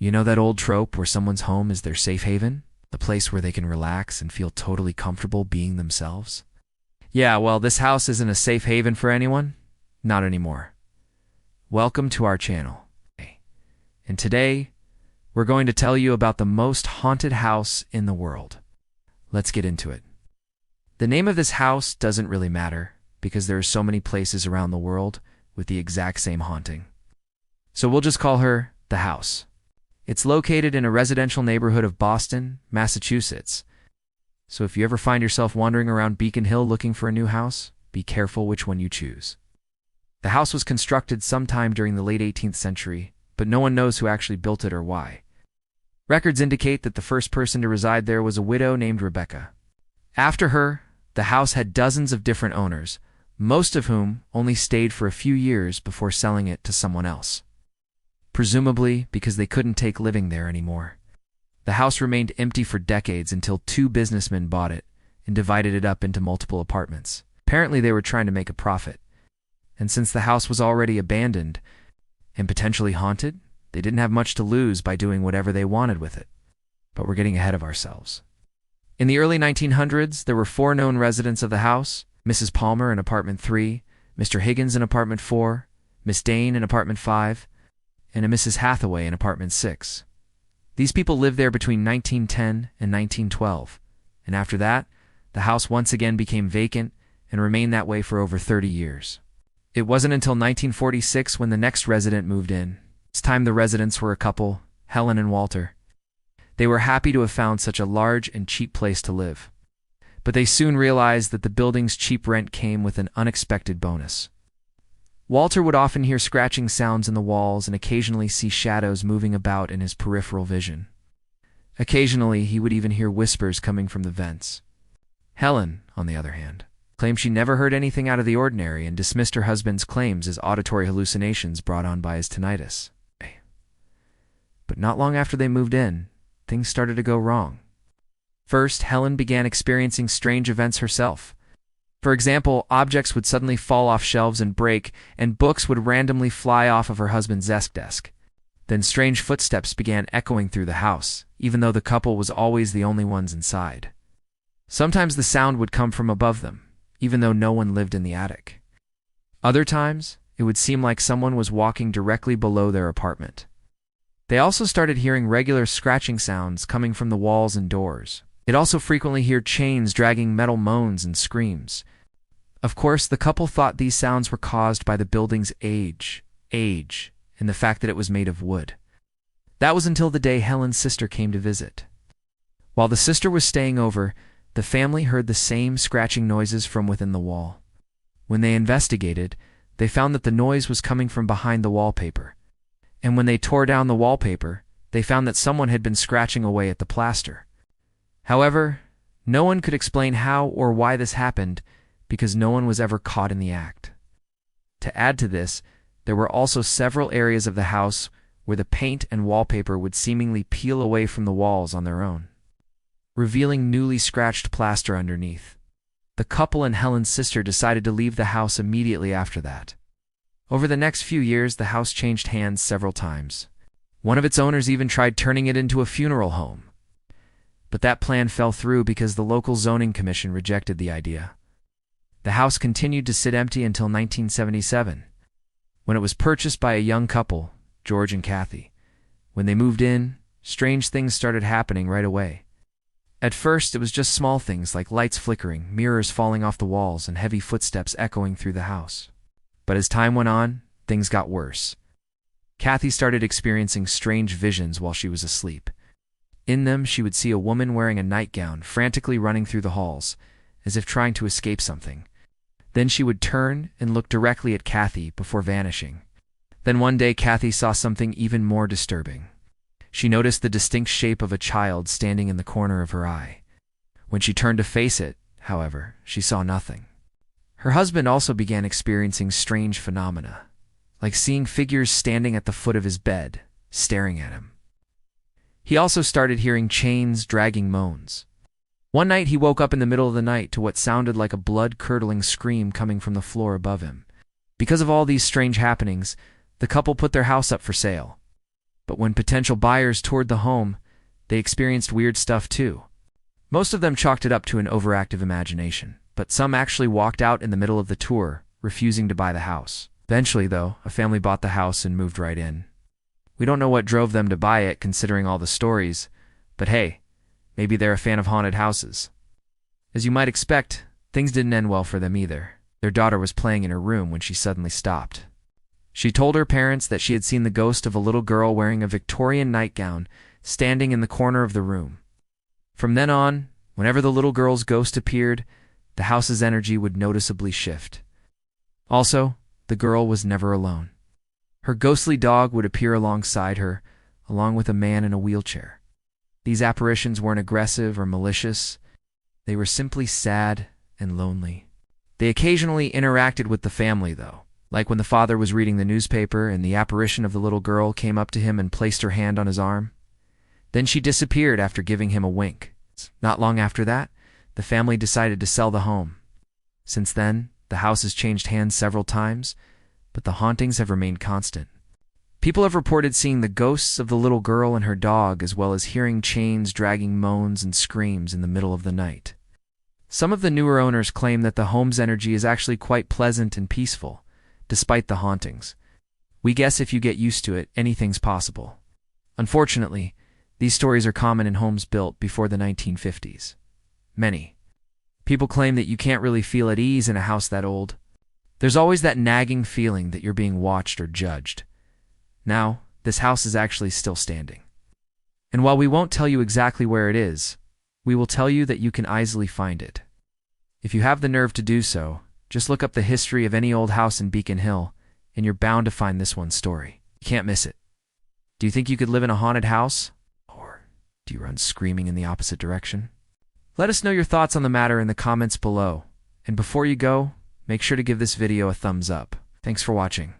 You know that old trope where someone's home is their safe haven? The place where they can relax and feel totally comfortable being themselves? Yeah, well, this house isn't a safe haven for anyone. Not anymore. Welcome to our channel. And today, we're going to tell you about the most haunted house in the world. Let's get into it. The name of this house doesn't really matter because there are so many places around the world with the exact same haunting. So we'll just call her the house. It's located in a residential neighborhood of Boston, Massachusetts. So if you ever find yourself wandering around Beacon Hill looking for a new house, be careful which one you choose. The house was constructed sometime during the late 18th century, but no one knows who actually built it or why. Records indicate that the first person to reside there was a widow named Rebecca. After her, the house had dozens of different owners, most of whom only stayed for a few years before selling it to someone else. Presumably because they couldn't take living there anymore. The house remained empty for decades until two businessmen bought it and divided it up into multiple apartments. Apparently they were trying to make a profit. And since the house was already abandoned and potentially haunted, they didn't have much to lose by doing whatever they wanted with it. But we're getting ahead of ourselves. In the early 1900s, there were 4 known residents of the house: Mrs. Palmer in apartment 3, Mr. Higgins in apartment 4, Miss Dane in apartment 5, and a Mrs. Hathaway in apartment 6. These people lived there between 1910 and 1912, and after that, the house once again became vacant and remained that way for over 30 years. It wasn't until 1946 when the next resident moved in. This time the residents were a couple, Helen and Walter. They were happy to have found such a large and cheap place to live. But they soon realized that the building's cheap rent came with an unexpected bonus. Walter would often hear scratching sounds in the walls and occasionally see shadows moving about in his peripheral vision. Occasionally, he would even hear whispers coming from the vents. Helen, on the other hand, claimed she never heard anything out of the ordinary and dismissed her husband's claims as auditory hallucinations brought on by his tinnitus. But not long after they moved in, things started to go wrong. First, Helen began experiencing strange events herself. For example, objects would suddenly fall off shelves and break, and books would randomly fly off of her husband's desk. Then strange footsteps began echoing through the house, even though the couple was always the only ones inside. Sometimes the sound would come from above them, even though no one lived in the attic. Other times, it would seem like someone was walking directly below their apartment. They also started hearing regular scratching sounds coming from the walls and doors. They'd also frequently hear chains dragging metal moans and screams. Of course, the couple thought these sounds were caused by the building's age, and the fact that it was made of wood. That was until the day Helen's sister came to visit. While the sister was staying over, the family heard the same scratching noises from within the wall. When they investigated, they found that the noise was coming from behind the wallpaper. And when they tore down the wallpaper, they found that someone had been scratching away at the plaster. However, no one could explain how or why this happened because no one was ever caught in the act. To add to this, there were also several areas of the house where the paint and wallpaper would seemingly peel away from the walls on their own, revealing newly scratched plaster underneath. The couple and Helen's sister decided to leave the house immediately after that. Over the next few years, the house changed hands several times. One of its owners even tried turning it into a funeral home. But that plan fell through because the local zoning commission rejected the idea. The house continued to sit empty until 1977, when it was purchased by a young couple, George and Kathy. When they moved in, strange things started happening right away. At first, it was just small things like lights flickering, mirrors falling off the walls, and heavy footsteps echoing through the house. But as time went on, things got worse. Kathy started experiencing strange visions while she was asleep. In them, she would see a woman wearing a nightgown frantically running through the halls, as if trying to escape something. Then she would turn and look directly at Kathy before vanishing. Then one day, Kathy saw something even more disturbing. She noticed the distinct shape of a child standing in the corner of her eye. When she turned to face it, however, she saw nothing. Her husband also began experiencing strange phenomena, like seeing figures standing at the foot of his bed, staring at him. He also started hearing chains dragging moans. One night he woke up in the middle of the night to what sounded like a blood-curdling scream coming from the floor above him. Because of all these strange happenings, the couple put their house up for sale. But when potential buyers toured the home, they experienced weird stuff too. Most of them chalked it up to an overactive imagination, but some actually walked out in the middle of the tour, refusing to buy the house. Eventually, though, a family bought the house and moved right in. We don't know what drove them to buy it, considering all the stories, but hey, maybe they're a fan of haunted houses. As you might expect, things didn't end well for them either. Their daughter was playing in her room when she suddenly stopped. She told her parents that she had seen the ghost of a little girl wearing a Victorian nightgown standing in the corner of the room. From then on, whenever the little girl's ghost appeared, the house's energy would noticeably shift. Also, the girl was never alone. Her ghostly dog would appear alongside her, along with a man in a wheelchair. These apparitions weren't aggressive or malicious. They were simply sad and lonely. They occasionally interacted with the family, though, like when the father was reading the newspaper and the apparition of the little girl came up to him and placed her hand on his arm. Then she disappeared after giving him a wink. Not long after that, the family decided to sell the home. Since then, the house has changed hands several times, but the hauntings have remained constant. People have reported seeing the ghosts of the little girl and her dog, as well as hearing chains dragging moans and screams in the middle of the night. Some of the newer owners claim that the home's energy is actually quite pleasant and peaceful, despite the hauntings. We guess if you get used to it, anything's possible. Unfortunately, these stories are common in homes built before the 1950s. Many people claim that you can't really feel at ease in a house that old. There's always that nagging feeling that you're being watched or judged. Now, this house is actually still standing. And while we won't tell you exactly where it is, we will tell you that you can easily find it. If you have the nerve to do so, just look up the history of any old house in Beacon Hill, and you're bound to find this one's story. You can't miss it. Do you think you could live in a haunted house? Or do you run screaming in the opposite direction? Let us know your thoughts on the matter in the comments below. And before you go, make sure to give this video a thumbs up. Thanks for watching.